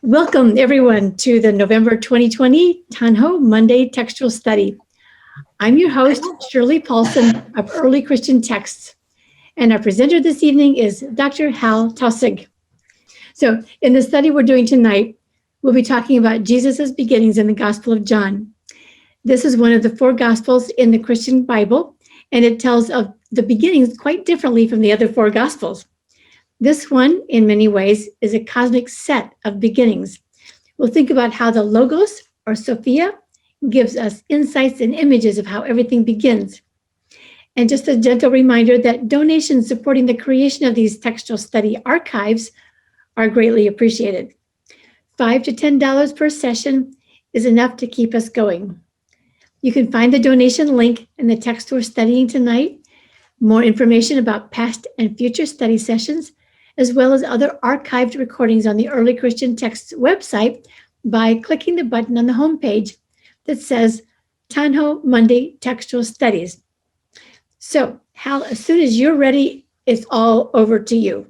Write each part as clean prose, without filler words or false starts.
Welcome, everyone, to the November 2020 Tanho Monday Textual Study. I'm your host, Shirley Paulson of Early Christian Texts, and our presenter this evening is Dr. Hal Taussig. So in the study we're doing tonight, we'll be talking about Jesus' beginnings in the Gospel of John. This is one of the four Gospels in the Christian Bible, and it tells of the beginnings quite differently from the other four Gospels. This one, in many ways, is a cosmic set of beginnings. We'll think about how the Logos, or Sophia, gives us insights and images of how everything begins. And just a gentle reminder that donations supporting the creation of these textual study archives are greatly appreciated. $5 to $10 per session is enough to keep us going. You can find the donation link in the text we're studying tonight, more information about past and future study sessions, as well as other archived recordings on the Early Christian Texts website by clicking the button on the homepage that says Tanho Monday Textual Studies. So, Hal, as soon as you're ready, it's all over to you.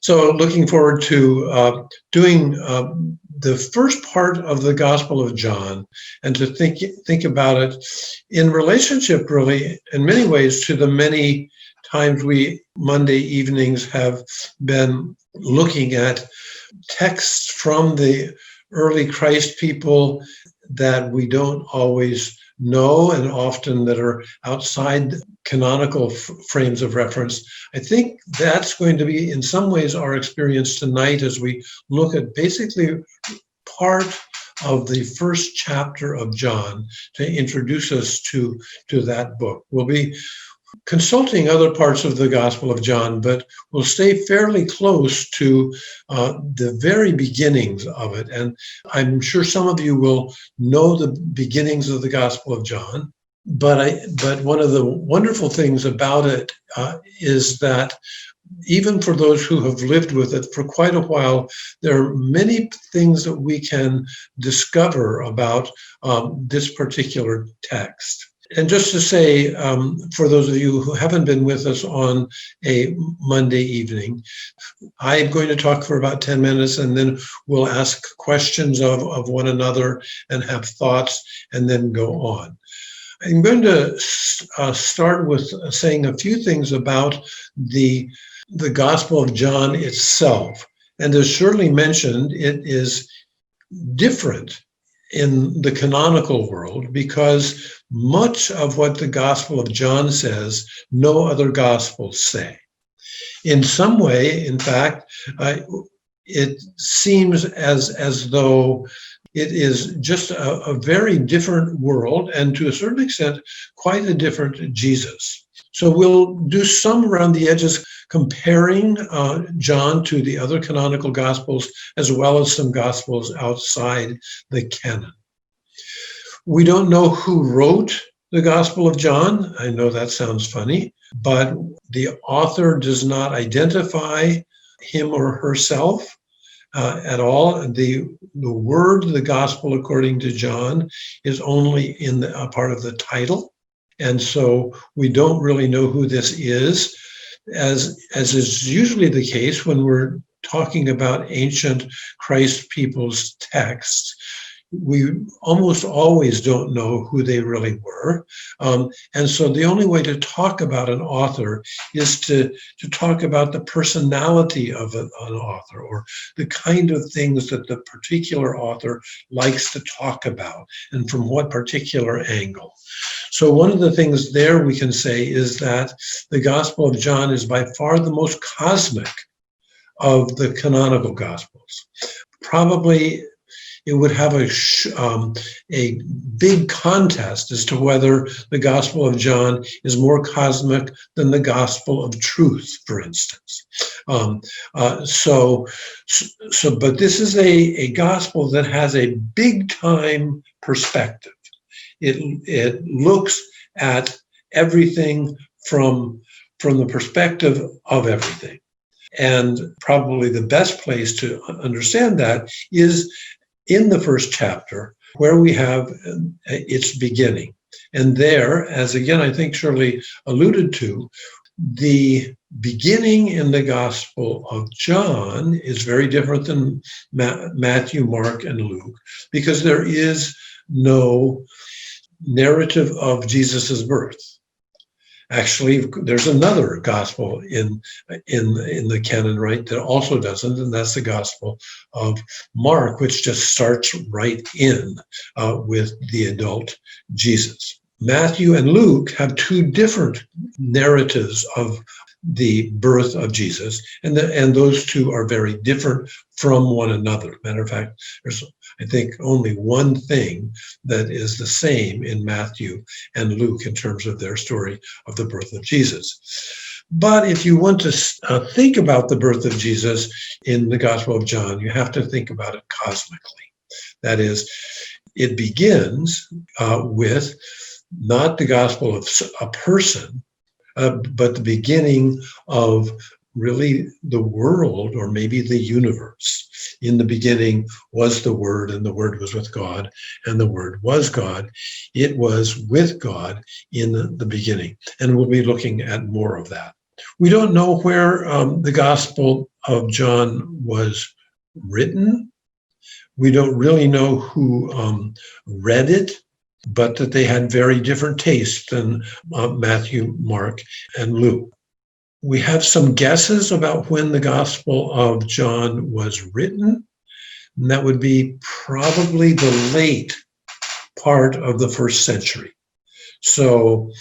So looking forward to doing the first part of the Gospel of John and to think about it in relationship, really, in many ways, to the many times we Monday evenings have been looking at texts from the early Christ people that we don't always know and often that are outside canonical frames of reference. I think that's going to be in some ways our experience tonight as we look at basically part of the first chapter of John to introduce us to that book. We'll be consulting other parts of the Gospel of John, but we'll stay fairly close to the very beginnings of it. And I'm sure some of you will know the beginnings of the Gospel of John, but one of the wonderful things about it is that even for those who have lived with it for quite a while, there are many things that we can discover about this particular text. And just to say, for those of you who haven't been with us on a Monday evening, I'm going to talk for about 10 minutes and then we'll ask questions of one another and have thoughts and then go on. I'm going to start with saying a few things about the Gospel of John itself. And as Shirley mentioned, it is different in the canonical world because much of what the Gospel of John says, no other Gospels say. In some way, in fact, it seems as though it is just a very different world and to a certain extent, quite a different Jesus. So we'll do some around the edges comparing John to the other canonical Gospels as well as some Gospels outside the canon. We don't know who wrote the Gospel of John. I know that sounds funny, but the author does not identify him or herself at all. The word, the Gospel according to John, is only in a part of the title. And so we don't really know who this is, as is usually the case when we're talking about ancient Christ people's texts. We almost always don't know who they really were. And so the only way to talk about an author is to talk about the personality of an author or the kind of things that the particular author likes to talk about and from what particular angle. So one of the things there we can say is that the Gospel of John is by far the most cosmic of the canonical Gospels. Probably it would have a big contest as to whether the Gospel of John is more cosmic than the Gospel of Truth, for instance. But this is a Gospel that has a big time perspective. It looks at everything from the perspective of everything. And probably the best place to understand that is in the first chapter, where we have its beginning. And there, as again, I think Shirley alluded to, The beginning in the Gospel of John is very different than Matthew, Mark, and Luke, because there is no narrative of Jesus's birth. Actually, there's another gospel in the canon, right, that also doesn't, and that's the Gospel of Mark, which just starts right in with the adult Jesus. Matthew and Luke have two different narratives of the birth of Jesus, and those two are very different from one another. Matter of fact, there's, I think, only one thing that is the same in Matthew and Luke in terms of their story of the birth of Jesus. But if you want to think about the birth of Jesus in the Gospel of John, you have to think about it cosmically. That is, it begins with not the gospel of a person, but the beginning of really the world, or maybe the universe. In the beginning was the Word, and the Word was with God, and the Word was God. It was with God in the beginning. And we'll be looking at more of that. We don't know where the Gospel of John was written. We don't really know who read it, but that they had very different tastes than Matthew, Mark, and Luke. We have some guesses about when the Gospel of John was written, and that would be probably the late part of the first century. So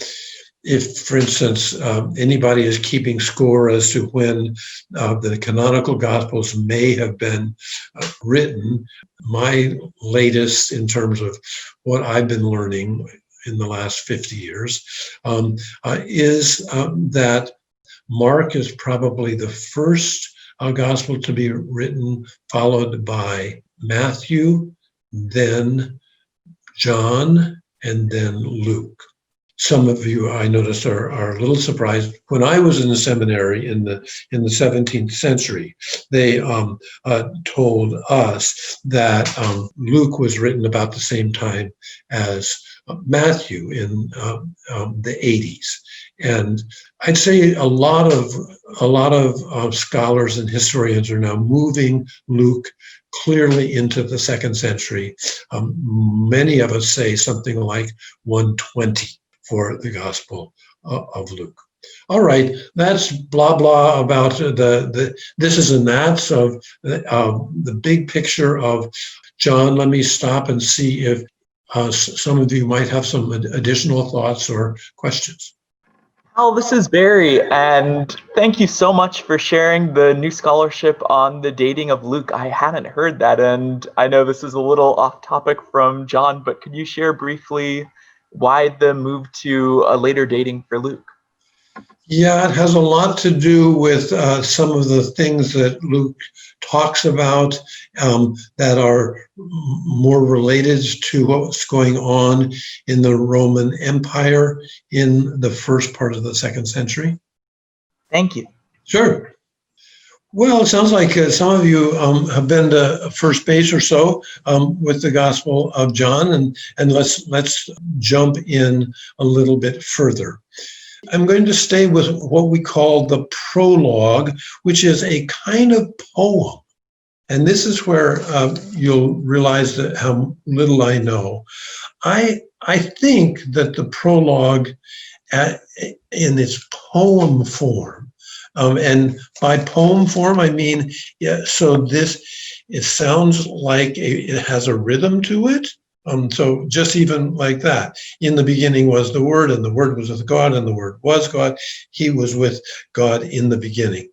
if, for instance, anybody is keeping score as to when the canonical Gospels may have been written, my latest in terms of what I've been learning in the last 50 years is that Mark is probably the first Gospel to be written, followed by Matthew, then John, and then Luke. Some of you, I noticed, are a little surprised. When I was in the seminary in the 17th century, they told us that Luke was written about the same time as Matthew in the 80s. And I'd say a lot of scholars and historians are now moving Luke clearly into the second century. Many of us say something like 120 for the Gospel of Luke. All right, that's blah blah about the this is and that's of the big picture of John. Let me stop and see if some of you might have some additional thoughts or questions. Hal, this is Barry, and thank you so much for sharing the new scholarship on the dating of Luke. I hadn't heard that, and I know this is a little off topic from John, but could you share briefly why the move to a later dating for Luke? Yeah, it has a lot to do with some of the things that Luke talks about that are more related to what's going on in the Roman Empire in the first part of the second century. Thank you. Sure. Well, it sounds like some of you have been to first base or so with the Gospel of John, and let's jump in a little bit further. I'm going to stay with what we call the prologue, which is a kind of poem. And this is where you'll realize that how little I know. I think that the prologue in its poem form, and by poem form, I mean, so it sounds like it has a rhythm to it. So just even like that, in the beginning was the Word, and the Word was with God, and the Word was God. He was with God in the beginning.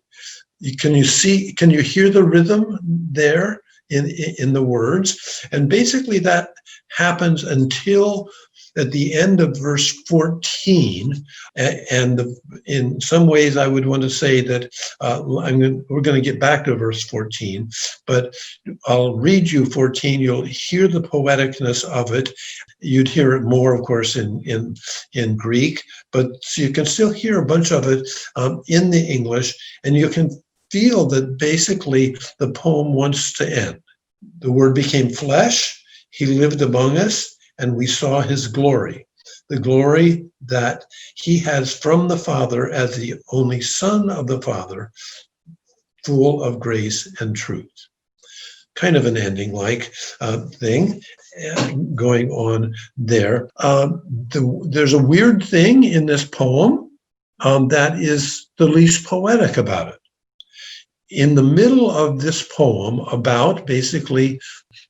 Can you hear the rhythm there in the words? And basically that happens until at the end of verse 14, and in some ways I would want to say that we're going to get back to verse 14, but I'll read you 14. You'll hear the poeticness of it. You'd hear it more, of course, in Greek, but you can still hear a bunch of it in the English, and you can feel that basically the poem wants to end. The Word became flesh. He lived among us, and we saw his glory. the glory that he has from the Father as the only Son of the Father, full of grace and truth. Kind of an ending-like thing going on there. There's a weird thing in this poem that is the least poetic about it. In the middle of this poem, about basically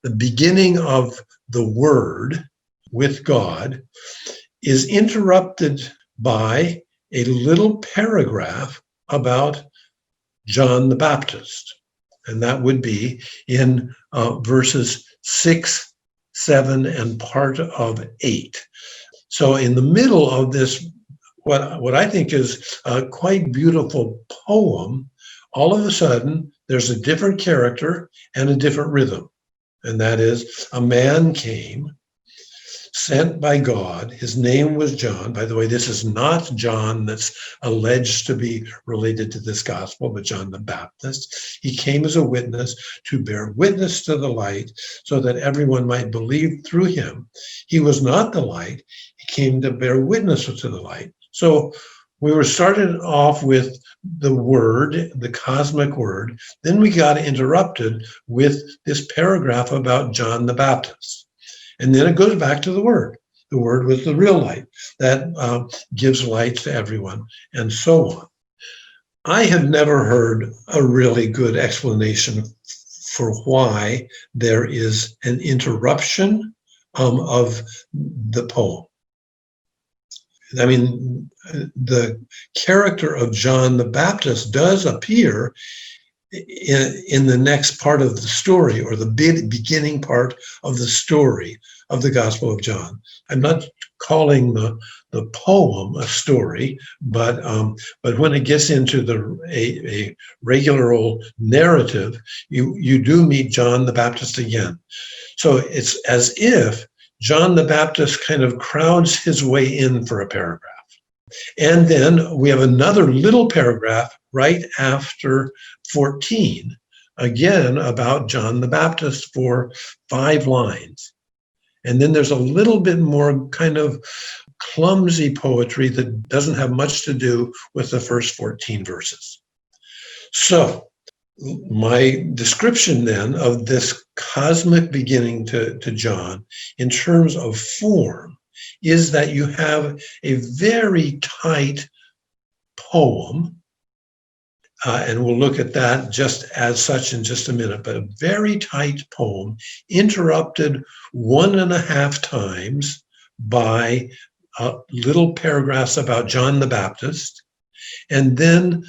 the beginning of the Word with God, is interrupted by a little paragraph about John the Baptist. And that would be in verses 6, 7, and part of 8. So in the middle of this, what I think is a quite beautiful poem, all of a sudden, there's a different character and a different rhythm. And that is, a man came, sent by God. His name was John. By the way, this is not John that's alleged to be related to this gospel, but John the Baptist. He came as a witness to bear witness to the light so that everyone might believe through him. He was not the light. He came to bear witness to the light. So we were started off with the Word, the cosmic Word. Then we got interrupted with this paragraph about John the Baptist. And then it goes back to the Word. The Word was the real light that gives light to everyone, and so on. I have never heard a really good explanation for why there is an interruption of the poem. I mean, the character of John the Baptist does appear in the next part of the story, or the beginning part of the story of the Gospel of John. I'm not calling the poem a story, but when it gets into a regular old narrative, you do meet John the Baptist again. So it's as if John the Baptist kind of crowds his way in for a paragraph. And then we have another little paragraph right after 14, again about John the Baptist for 5 lines. And then there's a little bit more kind of clumsy poetry that doesn't have much to do with the first 14 verses. So my description then of this cosmic beginning to John in terms of form is that you have a very tight poem, and we'll look at that just as such in just a minute, but a very tight poem interrupted 1.5 times by little paragraphs about John the Baptist, and then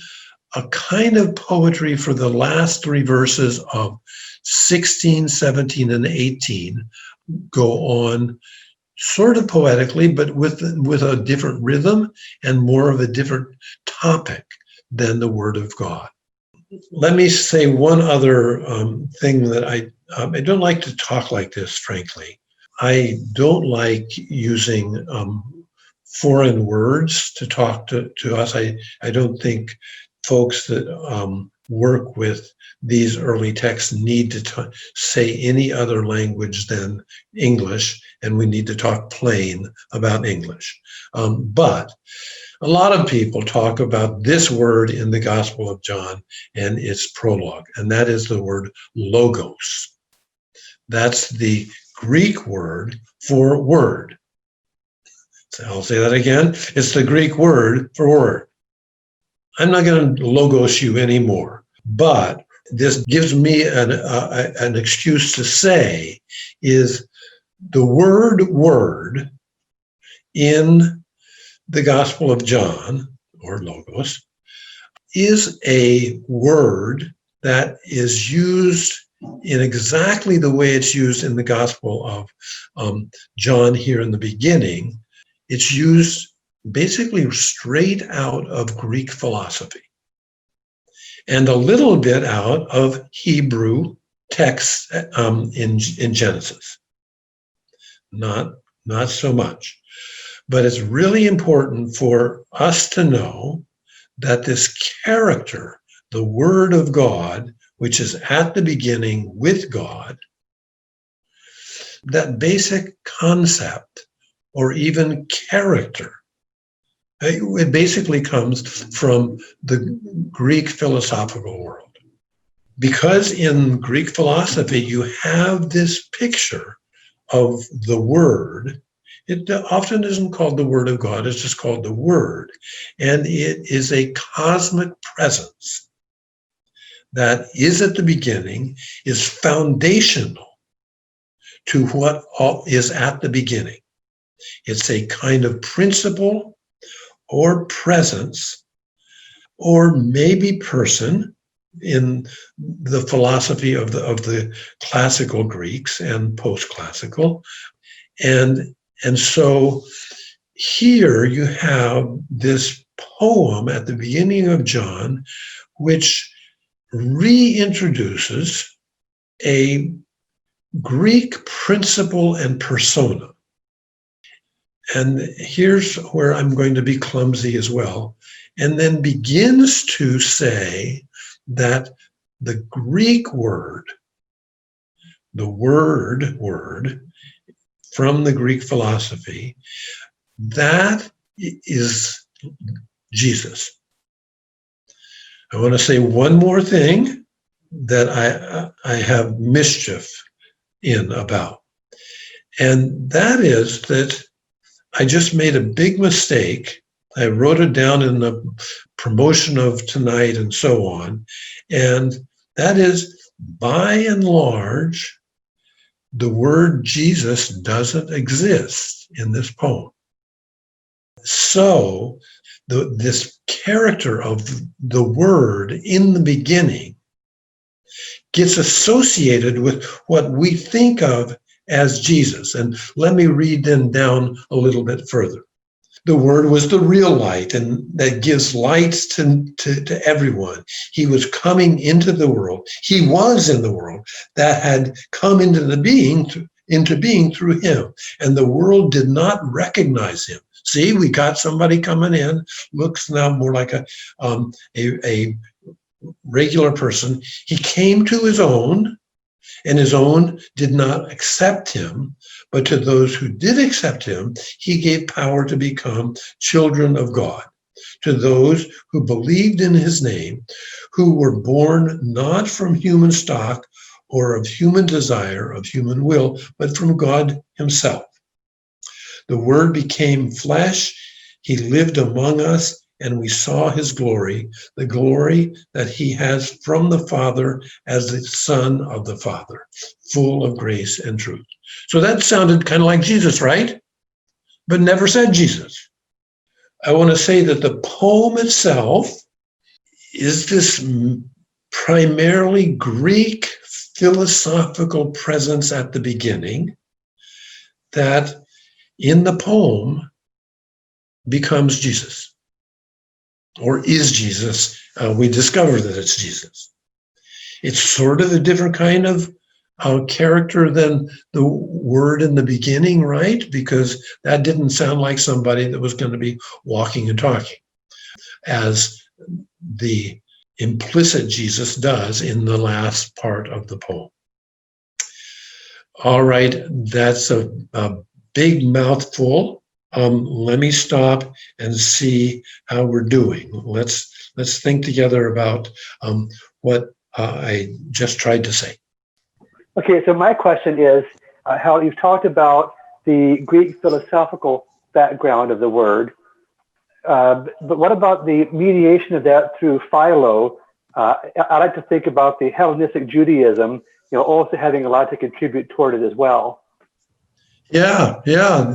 a kind of poetry for the last 3 verses of 16, 17, and 18 go on sort of poetically, but with a different rhythm and more of a different topic than the Word of God. Let me say one other thing that I don't like to talk like this, frankly. I don't like using foreign words to talk to us. I don't think folks that work with these early texts need to say any other language than English, and we need to talk plain about English. But a lot of people talk about this word in the Gospel of John and its prologue, and that is the word logos. That's the Greek word for word. So I'll say that again. It's the Greek word for word. I'm not going to logos you anymore, but this gives me an excuse to say is the word in the Gospel of John, or logos, is a word that is used in exactly the way it's used in the Gospel of John here in the beginning. It's used basically straight out of Greek philosophy and a little bit out of Hebrew texts in Genesis. Not so much. But it's really important for us to know that this character, the Word of God, which is at the beginning with God, that basic concept or even character. It basically comes from the Greek philosophical world. Because in Greek philosophy, you have this picture of the Word. It often isn't called the Word of God, it's just called the Word. And it is a cosmic presence that is at the beginning, is foundational to what is at the beginning. It's a kind of principle or presence, or maybe person in the philosophy of the classical Greeks and post-classical. And so here you have this poem at the beginning of John, which reintroduces a Greek principle and persona. And here's where I'm going to be clumsy as well, and then begins to say that the Greek word, the word from the Greek philosophy, that is Jesus. I want to say one more thing that I have mischief in about, and that is that I just made a big mistake. I wrote it down in the promotion of tonight and so on. And that is, by and large, the word Jesus doesn't exist in this poem. So this character of the Word in the beginning gets associated with what we think of as Jesus. And let me read then down a little bit further. The Word was the real light, and that gives light to everyone. He was coming into the world. He was in the world that had come into being through him, and the world did not recognize him. See, we got somebody coming in, looks now more like a regular person. He came to his own, and his own did not accept him. But to those who did accept him, he gave power to become children of God. To those who believed in his name, who were born not from human stock or of human desire, of human will, but from God himself. The Word became flesh. He lived among us, and we saw his glory, the glory that he has from the Father as the Son of the Father, full of grace and truth. So that sounded kind of like Jesus, right? But never said Jesus. I want to say that the poem itself is this primarily Greek philosophical presence at the beginning that in the poem becomes Jesus. Or is Jesus. We discover that it's Jesus. It's sort of a different kind of character than the Word in the beginning, right? Because that didn't sound like somebody that was going to be walking and talking, as the implicit Jesus does in the last part of the poem. All right, that's a big mouthful. Let me stop and see how we're doing. Let's think together about what I just tried to say. Okay, so my question is, Hal, you've talked about the Greek philosophical background of the word, but what about the mediation of that through Philo? I like to think about the Hellenistic Judaism, also having a lot to contribute toward it as well. Yeah,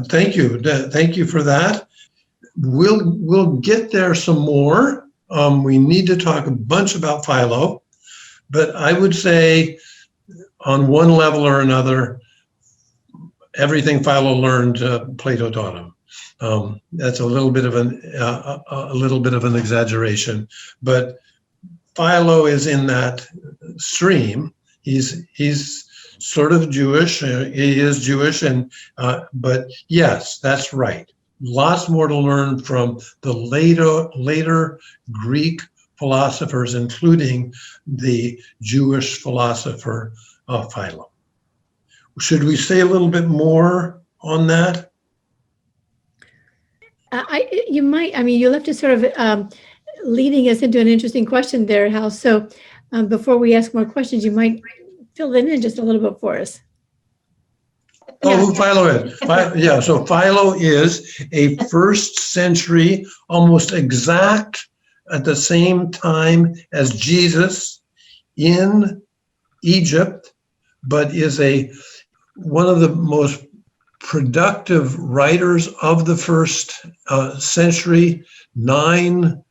thank you. Thank you for that. We'll get there some more. We need to talk a bunch about Philo, but I would say on one level or another, everything Philo learned, Plato taught him. That's a little bit of an exaggeration, but Philo is in that stream. He's sort of Jewish. He is Jewish, but yes, that's right. Lots more to learn from the later Greek philosophers, including the Jewish philosopher Philo. Should we say a little bit more on that? You might, I mean, you left us sort of leading us into an interesting question there, Hal. So before we ask more questions, you might fill that in just a little bit for us. Oh, who Philo is? Yeah, so Philo is a first century, almost exact at the same time as Jesus in Egypt, but is one of the most productive writers of the first century. 9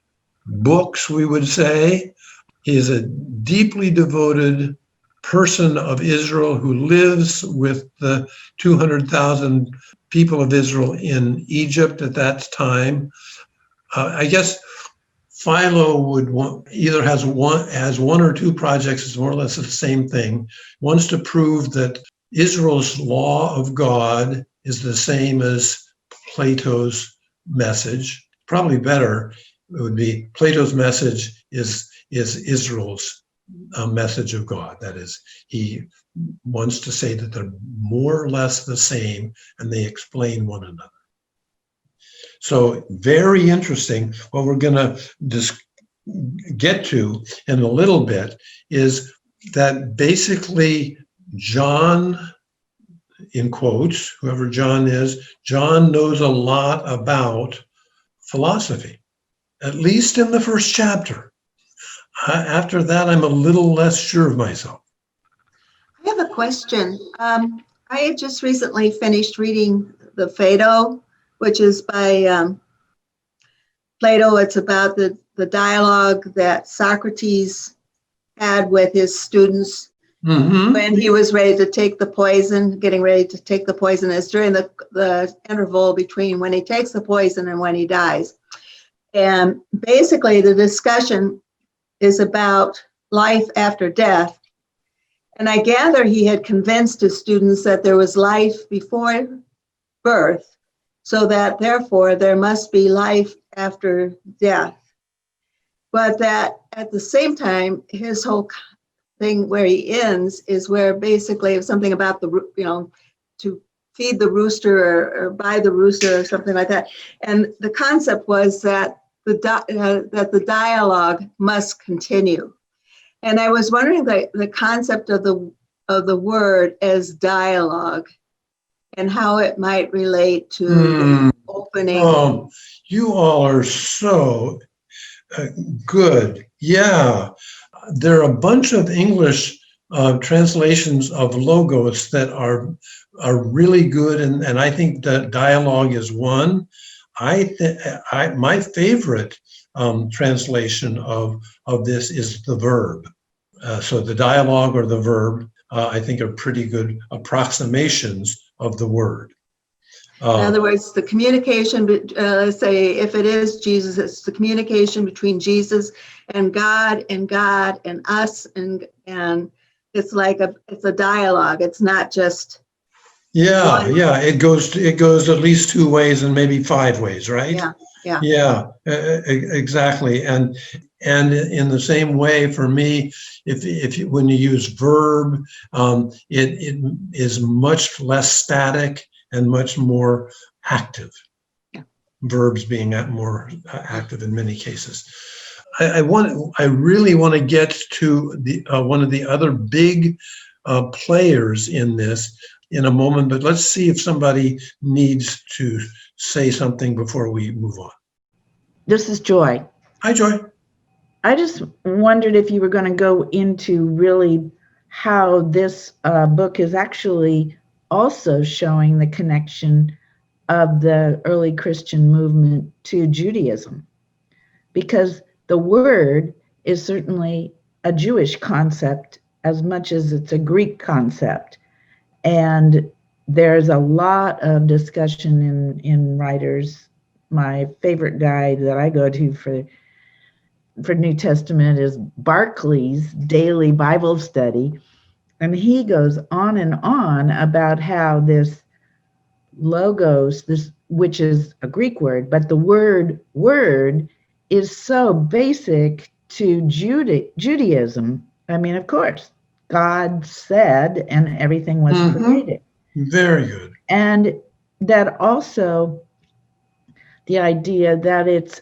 books, we would say. He is a deeply devoted person of Israel who lives with the 200,000 people of Israel in Egypt at that time. I guess Philo would either has one or two projects. It's more or less the same thing. Wants to prove that Israel's law of God is the same as Plato's message. Probably better, it would be Plato's message is Israel's message of God. That is, he wants to say that they're more or less the same and they explain one another. So very interesting. What we're going to just get to in a little bit is that basically John, in quotes, whoever John is, John knows a lot about philosophy, at least in the first chapter. After that, I'm a little less sure of myself. I have a question. I had just recently finished reading the Phaedo, which is by Plato. It's about the dialogue that Socrates had with his students when he was ready to take the poison, getting ready to take the poison. It's during the interval between when he takes the poison and when he dies. And basically the discussion is about life after death. And I gather he had convinced his students that there was life before birth, so that therefore there must be life after death. But that at the same time, his whole thing where he ends is where basically it's something about to feed the rooster or buy the rooster or something like that. And the concept was that the dialogue must continue. And I was wondering the concept of the word as dialogue and how it might relate to the opening. You all are so good. Yeah. There are a bunch of English translations of logos that are really good, and I think that dialogue is one. My favorite translation of this is the verb. So the dialogue or the verb, I think, are pretty good approximations of the word. In other words, the communication, say if it is Jesus, it's the communication between Jesus and God and us, and it's like it's a dialogue. It's not just one. It goes at least 2 ways and maybe 5 ways, right? Yeah, exactly. And in the same way, for me, when you use verb, it is much less static and much more active. Yeah. Verbs being more active in many cases. I really want to get to one of the other big players in this in a moment, but let's see if somebody needs to say something before we move on. This is Joy. Hi, Joy. I just wondered if you were going to go into really how this book is actually also showing the connection of the early Christian movement to Judaism, because the word is certainly a Jewish concept as much as it's a Greek concept. And there's a lot of discussion in writers. My favorite guy that I go to for New Testament is Barclay's Daily Bible Study. And he goes on and on about how this logos, which is a Greek word, but the word is so basic to Judaism. I mean, of course, God said and everything was created. Very good. And that also the idea that it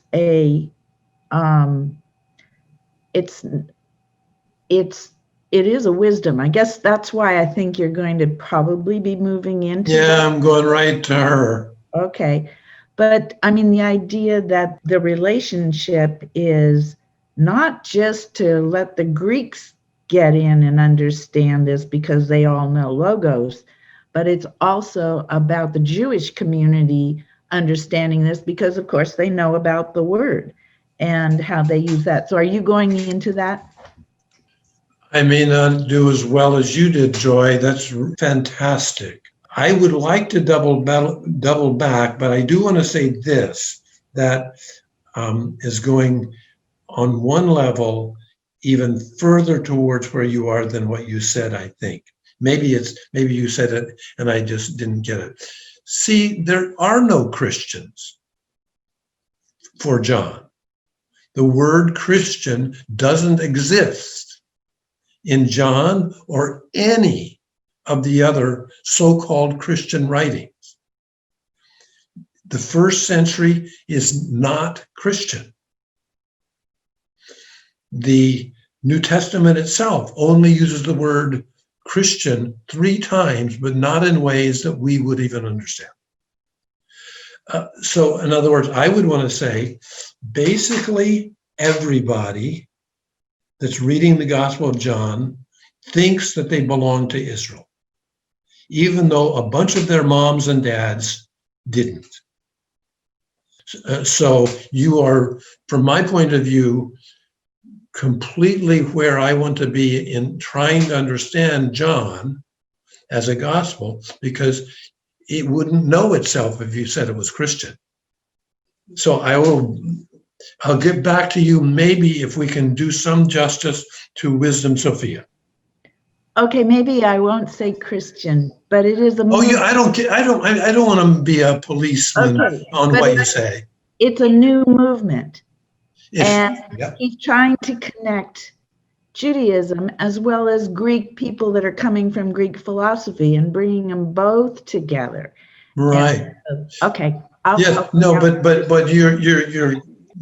is a wisdom. I guess that's why I think you're going to probably be moving into Yeah, I'm going right to her. Okay. But I mean, the idea that the relationship is not just to let the Greeks get in and understand this because they all know logos, but it's also about the Jewish community understanding this because, of course, they know about the word and how they use that. So are you going into that? I may not do as well as you did, Joy. That's fantastic. I would like to double back, but I do want to say this, that is going on one level even further towards where you are than what you said, I think. Maybe you said it and I just didn't get it. See, there are no Christians for John. The word Christian doesn't exist in John or any of the other so-called Christian writings. The first century is not Christian. The New Testament itself only uses the word Christian 3 times, but not in ways that we would even understand. So in other words, I would want to say, basically everybody that's reading the Gospel of John thinks that they belong to Israel, even though a bunch of their moms and dads didn't. So you are, from my point of view, completely where I want to be in trying to understand John as a gospel, because it wouldn't know itself if you said it was Christian. So I'll get back to you maybe if we can do some justice to Wisdom Sophia. Okay, maybe I won't say Christian, but it is a Oh, yeah, I don't want to be a policeman on what you say. It's a new movement. And yeah. he's trying to connect Judaism as well as Greek people that are coming from Greek philosophy and bringing them both together. Right. And, okay. But you're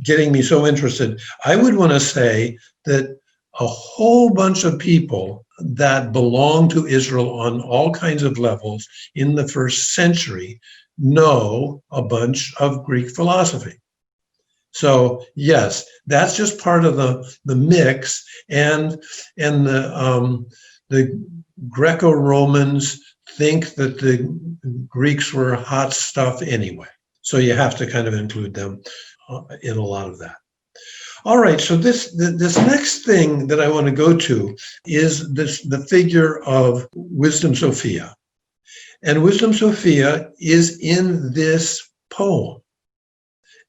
getting me so interested. I would want to say that a whole bunch of people that belong to Israel on all kinds of levels in the first century know a bunch of Greek philosophy. So yes, that's just part of the mix, and the Greco-Romans think that the Greeks were hot stuff anyway. So you have to kind of include them in a lot of that. All right, so this next thing that I want to go to is the figure of Wisdom Sophia. And Wisdom Sophia is in this poem.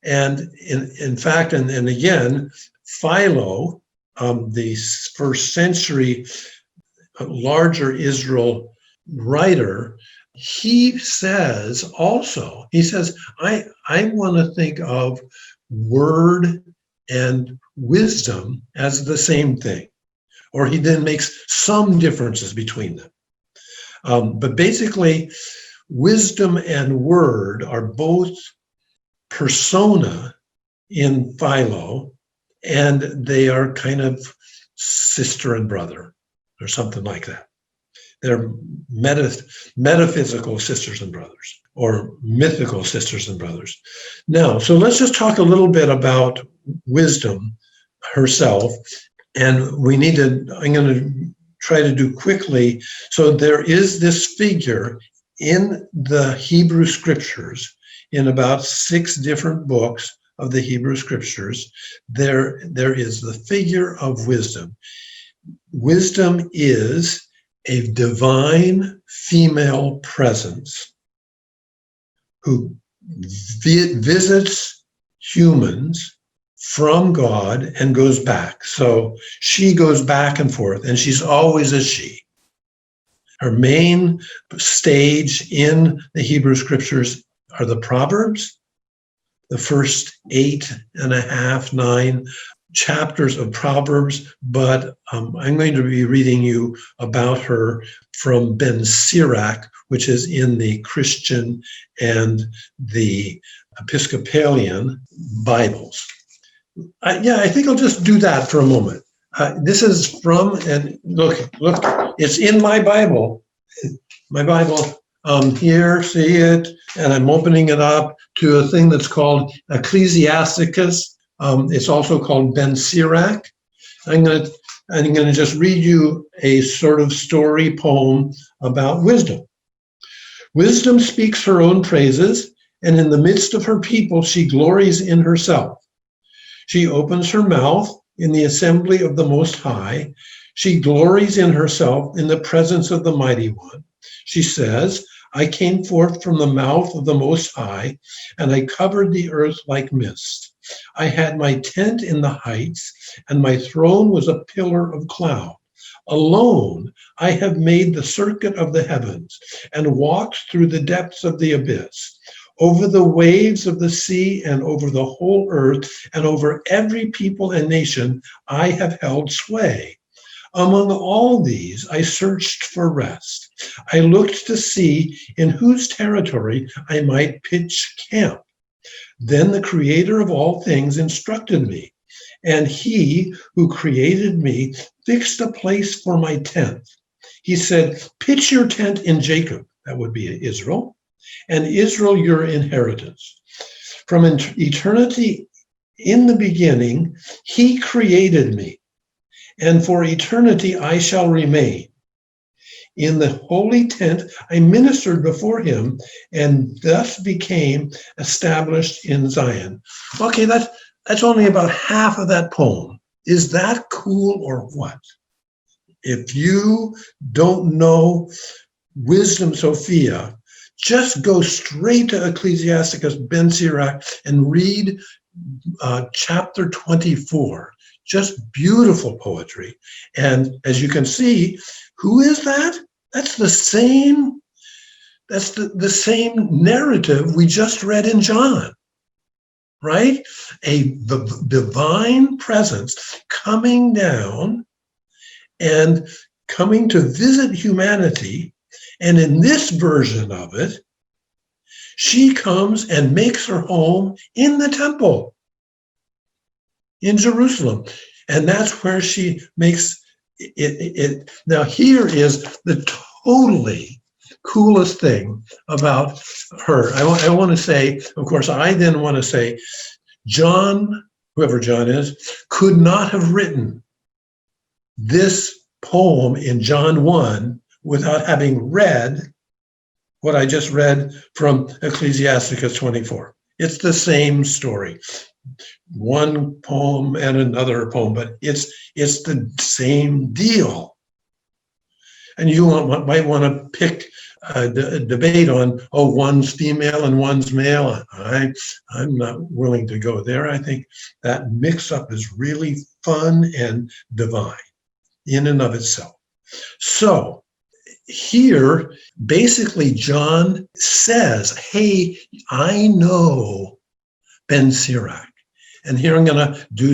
And in fact, and again, Philo, the first century larger Israel writer, he says, I want to think of word and wisdom as the same thing, or he then makes some differences between them. But basically, wisdom and word are both persona in Philo, and they are kind of sister and brother, or something like that. They're metaphysical sisters and brothers, or mythical sisters and brothers. Now, so let's just talk a little bit about wisdom herself, and I'm going to try to do quickly. So there is this figure in the Hebrew scriptures, in about 6 different books of the Hebrew scriptures. There is the figure of wisdom. Wisdom is a divine female presence who visits humans from God and goes back. So she goes back and forth, and she's always a she. Her main stage in the Hebrew scriptures are the Proverbs, the first 8.5, 9 chapters of Proverbs, but I'm going to be reading you about her from Ben Sirach, which is in the Christian and the Episcopalian Bibles. I think I'll just do that for a moment. This is from, and look, it's in my Bible. My Bible, here, see it, and I'm opening it up to a thing that's called Ecclesiasticus. It's also called Ben Sirach. I'm going to just read you a sort of story poem about wisdom. Wisdom speaks her own praises, and in the midst of her people, she glories in herself. She opens her mouth in the assembly of the Most High. She glories in herself in the presence of the Mighty One. She says, I came forth from the mouth of the Most High, and I covered the earth like mist. I had my tent in the heights, and my throne was a pillar of cloud. Alone, I have made the circuit of the heavens and walked through the depths of the abyss, over the waves of the sea and over the whole earth and over every people and nation I have held sway. Among all these, I searched for rest. I looked to see in whose territory I might pitch camp. Then the Creator of all things instructed me, and He who created me fixed a place for my tent. He said, pitch your tent in Jacob, that would be Israel, and Israel your inheritance. From eternity in the beginning, He created me, and for eternity I shall remain. In the holy tent, I ministered before Him, and thus became established in Zion. Okay, that's only about half of that poem. Is that cool or what? If you don't know Wisdom Sophia, just go straight to Ecclesiasticus Ben Sirach and read chapter 24. Just beautiful poetry. And as you can see, who is that? That's the same narrative we just read in John, right? The divine presence coming down and coming to visit humanity. And in this version of it, she comes and makes her home in the temple in Jerusalem. And that's where she makes it. Now, here is the totally coolest thing about her. I want to say, of course, I then want to say, John, whoever John is, could not have written this poem in John 1 without having read what I just read from Ecclesiasticus 24. It's the same story. One poem and another poem, but it's the same deal. And you might want to pick a debate on, one's female and one's male. I'm not willing to go there. I think that mix-up is really fun and divine in and of itself. So here, basically, John says, hey, I know Ben Sirach. And here I'm going to do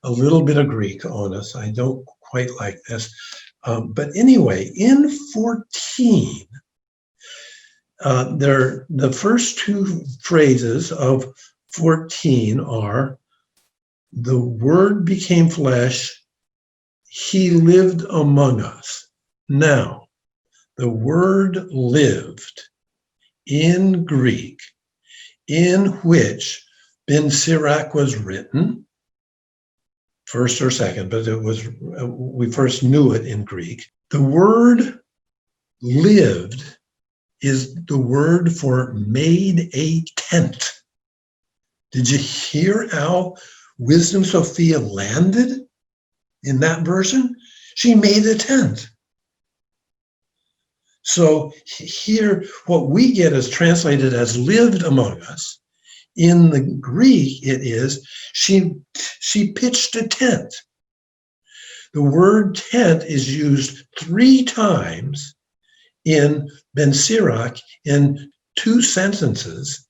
a little bit of Greek on us. I don't quite like this. But anyway, in 14, the first two phrases of 14 are, the Word became flesh, He lived among us. Now, the word lived in Greek, in which Ben Sirach was written, first or second, but we first knew it in Greek. The word lived is the word for made a tent. Did you hear how Wisdom Sophia landed in that version? She made a tent. So here, what we get is translated as lived among us. In the Greek, it is, she pitched a tent. The word tent is used 3 times in Ben Sirach in 2 sentences,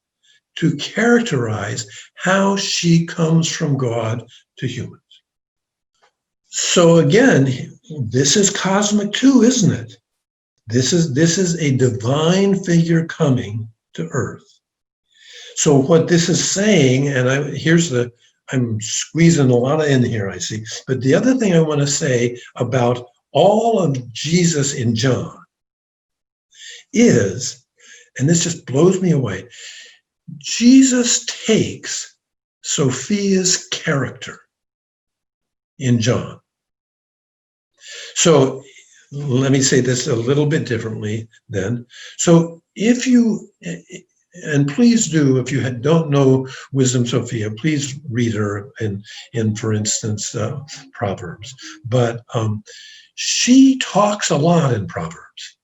to characterize how she comes from God to humans. So again, this is cosmic too, isn't it? This is a divine figure coming to earth. So what this is saying, and I'm squeezing a lot in here, I see. But the other thing I want to say about all of Jesus in John is, and this just blows me away, Jesus takes Sophia's character in John. So let me say this a little bit differently then. So if you, and please do, if you don't know Wisdom Sophia, please read her in for instance, Proverbs. But she talks a lot in Proverbs.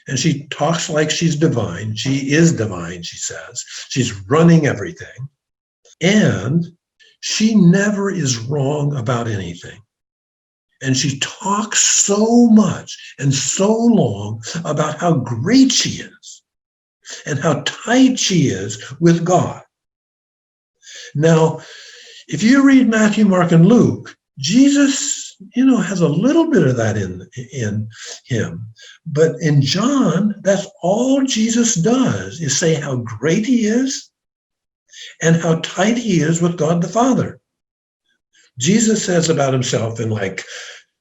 And she talks like she's divine. She is divine, she says. She's running everything. And she never is wrong about anything. And she talks so much and so long about how great she is and how tight she is with God. Now, if you read Matthew, Mark, and Luke, Jesus, has a little bit of that in him. But in John, that's all Jesus does is say how great he is and how tight he is with God the Father. Jesus says about himself in like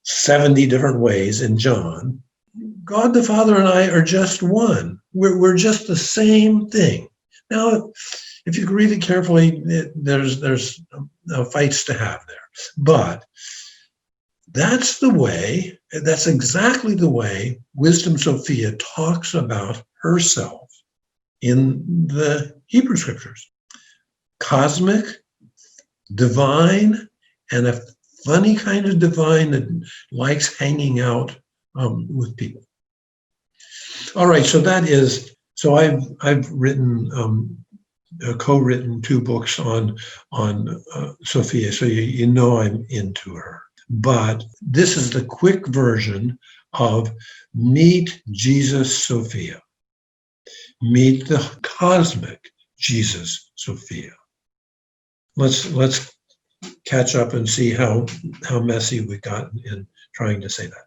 70 different ways in John, God the Father and I are just one. We're just the same thing. Now, if you read it carefully, there's fights to have there. But that's exactly the way Wisdom Sophia talks about herself in the Hebrew Scriptures. Cosmic, divine, and a funny kind of divine that likes hanging out with people. All right, so I've written, co-written 2 books on Sophia, so you know I'm into her. But this is the quick version of Meet Jesus Sophia. Meet the cosmic Jesus Sophia. Let's catch up and see how messy we got in trying to say that.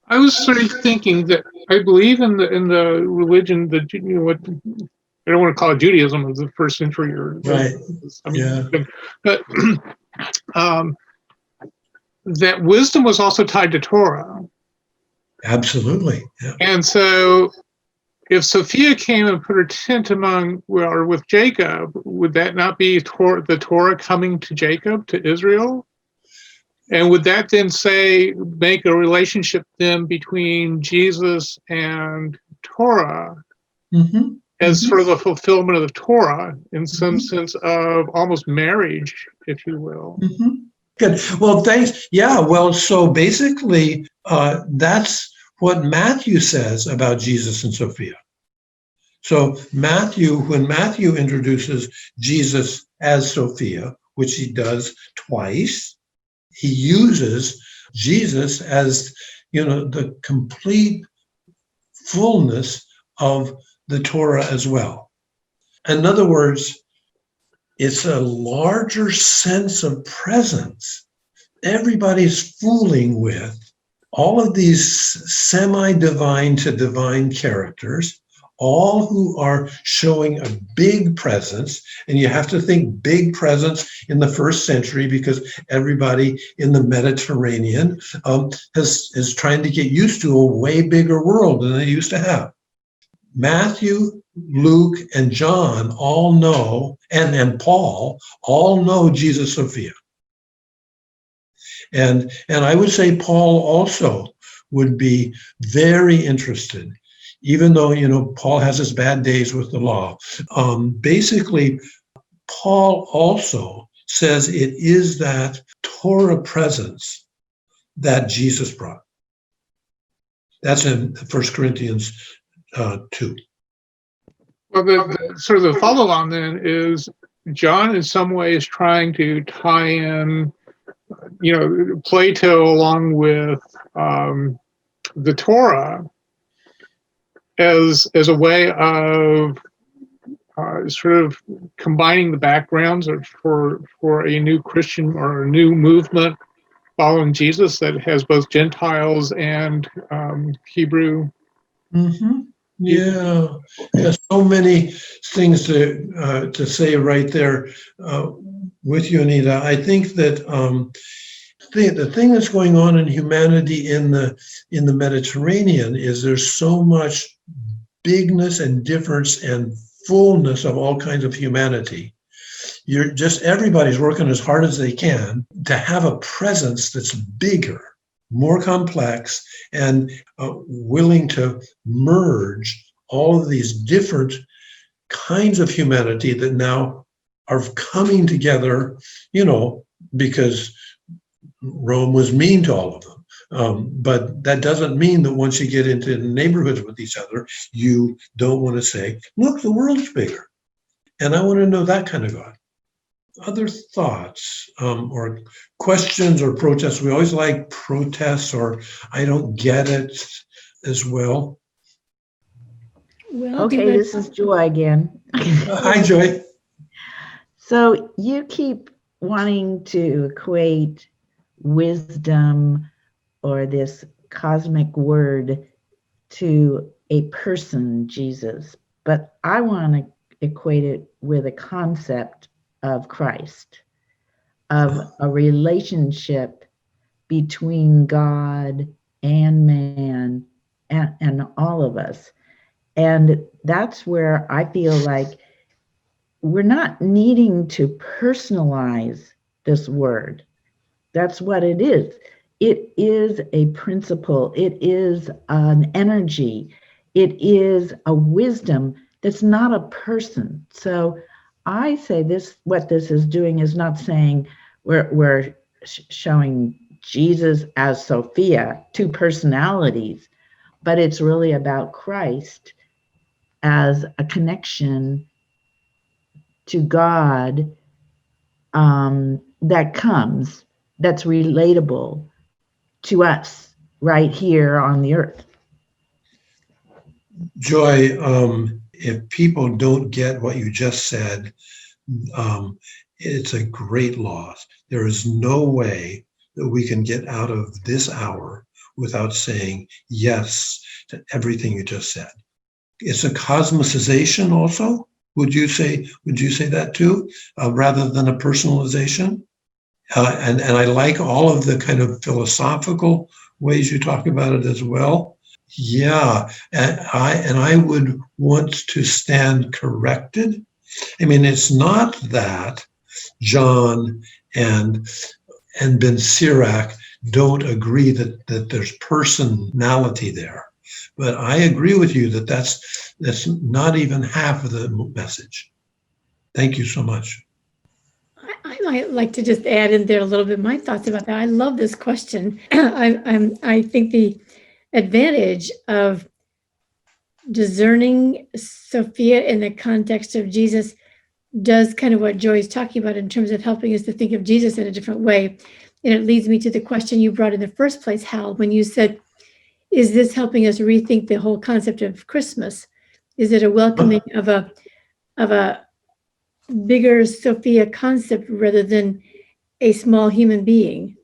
I was sort of thinking that I believe in the religion, what I don't want to call it Judaism of the first century or right. Yeah. But that wisdom was also tied to Torah. Absolutely. Yeah. And so if Sophia came and put her tent with Jacob, would that not be the Torah coming to Jacob, to Israel? And would that then make a relationship then between Jesus and Torah as sort of a fulfillment of the Torah in some sense of almost marriage, if you will? Good. Well, thanks. Yeah. Well, so basically, that's what Matthew says about Jesus and Sophia. So when Matthew introduces Jesus as Sophia, which he does twice, he uses Jesus as, the complete fullness of the Torah as well. In other words, it's a larger sense of presence. Everybody's fooling with all of these semi-divine to divine characters, all who are showing a big presence. And you have to think big presence in the first century because everybody in the Mediterranean is trying to get used to a way bigger world than they used to have. Matthew, Luke, and John all know, and Paul all know Jesus Sophia. And I would say Paul also would be very interested, even though, Paul has his bad days with the law. Basically, Paul also says it is that Torah presence that Jesus brought. That's in 1 Corinthians 2. Well, the sort of the follow-on then is John in some ways trying to tie in, Plato along with the Torah as a way of sort of combining the backgrounds for a new Christian or a new movement following Jesus that has both Gentiles and Hebrew. Mm-hmm. Yeah, so many things to say right there with you, Anita. I think that the thing that's going on in humanity in the Mediterranean is there's so much bigness and difference and fullness of all kinds of humanity. Everybody's working as hard as they can to have a presence that's bigger, more complex, and willing to merge all of these different kinds of humanity that now are coming together, because Rome was mean to all of them. But that doesn't mean that once you get into neighborhoods with each other, you don't want to say, look, the world's bigger. And I want to know that kind of God. Other thoughts or questions or protests? We always like protests or I don't get it as well. Well, Okay, this is Joy again. Hi, Joy. So you keep wanting to equate wisdom or this cosmic word to a person, Jesus, but I want to equate it with a concept of Christ, of a relationship between God and man and all of us. And that's where I feel like we're not needing to personalize this word. That's what it is. It is a principle. It is an energy. It is a wisdom that's not a person. So I say what this is doing is not saying we're showing Jesus as Sophia, two personalities, but it's really about Christ as a connection to God that's relatable to us right here on the earth. Joy, if people don't get what you just said, it's a great loss. There is no way that we can get out of this hour without saying yes to everything you just said. It's a cosmicization also. Would you say that too, rather than a personalization? And I like all of the kind of philosophical ways you talk about it as well. Yeah, and I would want to stand corrected. I mean, it's not that John and Ben Sirach don't agree that there's personality there. But I agree with you that that's not even half of the message. Thank you so much. I might like to just add in there a little bit my thoughts about that. I love this question. I think the advantage of discerning Sophia in the context of Jesus does kind of what Joy's talking about in terms of helping us to think of Jesus in a different way. And it leads me to the question you brought in the first place, Hal, when you said, is this helping us rethink the whole concept of Christmas? Is it a welcoming of a bigger Sophia concept rather than a small human being?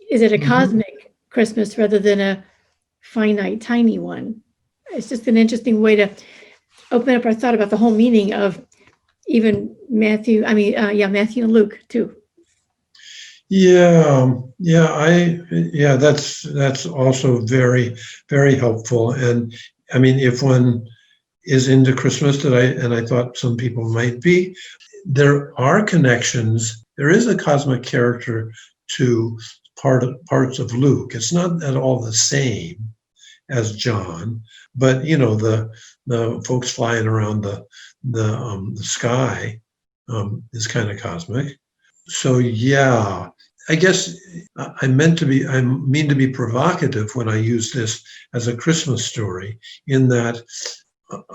Is it a cosmic Christmas rather than a finite, tiny one? It's just an interesting way to open up our thought about the whole meaning of even Matthew and Luke too. That's also very, very helpful. And I mean, if one is into Christmas, I thought some people might be, there are connections. There is a cosmic character to parts of Luke. It's not at all the same as John, but the folks flying around the sky is kind of cosmic. So yeah, I guess I mean to be provocative when I use this as a Christmas story, in that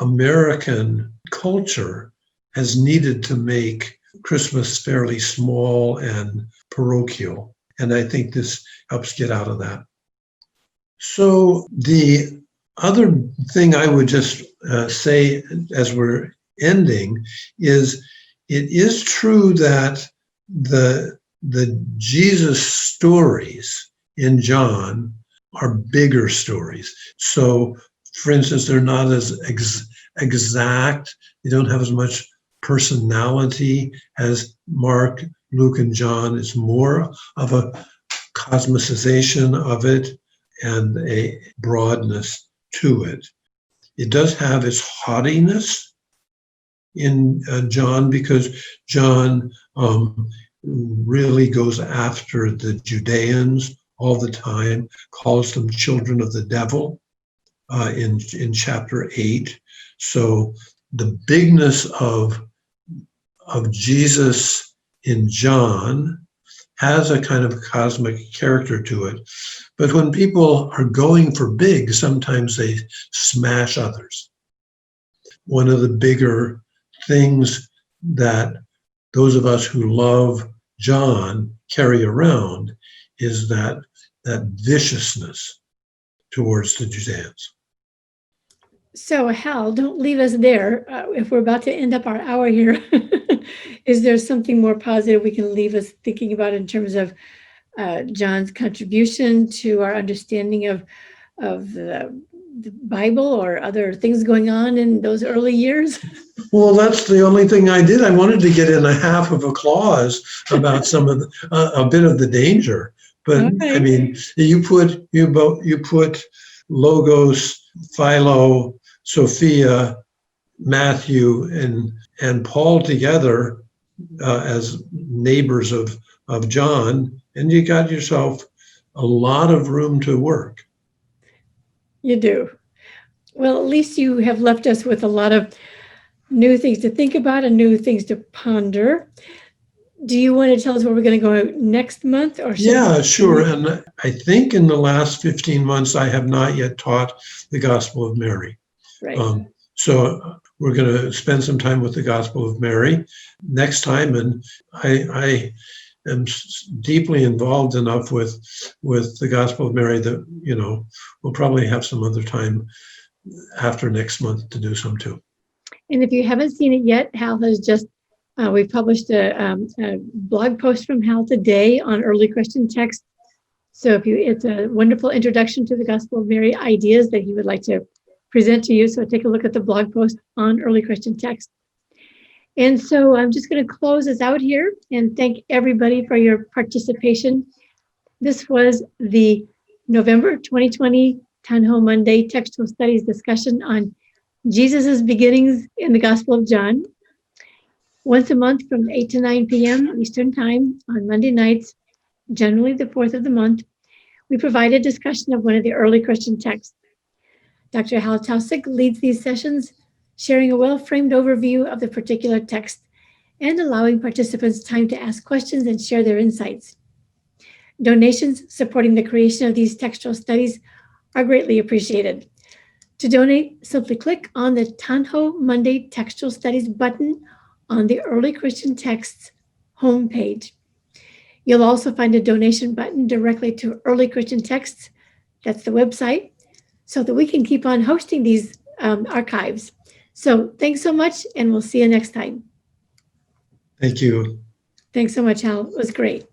American culture has needed to make Christmas fairly small and parochial. And I think this helps get out of that. So the other thing I would just say as we're ending is it is true that the Jesus stories in John are bigger stories. So, for instance, they're not as exact. They don't have as much personality as Mark, Luke, and John. It's more of a cosmicization of it and a broadness to it. It does have its haughtiness in John, because John really goes after the Judeans all the time, calls them children of the devil in chapter 8. So the bigness of Jesus in John has a kind of cosmic character to it. But when people are going for big, sometimes they smash others. One of the bigger things that those of us who love John carry around is that viciousness towards the Judeans. So, Hal, don't leave us there. If we're about to end up our hour here, is there something more positive we can leave us thinking about in terms of John's contribution to our understanding of the Bible or other things going on in those early years? Well, that's the only thing I did. I wanted to get in a half of a clause about some of a bit of the danger. But Okay. I mean, you put Logos, Philo, Sophia, Matthew, and Paul together as neighbors of John, and you got yourself a lot of room to work. You do. Well, at least you have left us with a lot of new things to think about and new things to ponder. Do you want to tell us where we're going to go next month? Or Yeah, sure. And I think in the last 15 months, I have not yet taught the Gospel of Mary. Right. So we're going to spend some time with the Gospel of Mary next time. And I am deeply involved enough with the Gospel of Mary that, we'll probably have some other time after next month to do some too. And if you haven't seen it yet, Hal has just, we published a blog post from Hal today on early Christian text. So it's a wonderful introduction to the Gospel of Mary ideas that he would like to present to you. So take a look at the blog post on early Christian text. And so I'm just going to close us out here and thank everybody for your participation. This was the November 2020 Tanho Monday Textual Studies discussion on Jesus's beginnings in the Gospel of John. Once a month from 8 to 9 p.m. Eastern Time on Monday nights, generally the 4th of the month, we provide a discussion of one of the early Christian texts. Dr. Hal Taussig leads these sessions, sharing a well-framed overview of the particular text and allowing participants time to ask questions and share their insights. Donations supporting the creation of these textual studies are greatly appreciated. To donate, simply click on the Tanho Monday Textual Studies button on the Early Christian Texts homepage. You'll also find a donation button directly to Early Christian Texts, that's the website, so that we can keep on hosting these archives. So thanks so much, and we'll see you next time. Thank you. Thanks so much, Hal. It was great.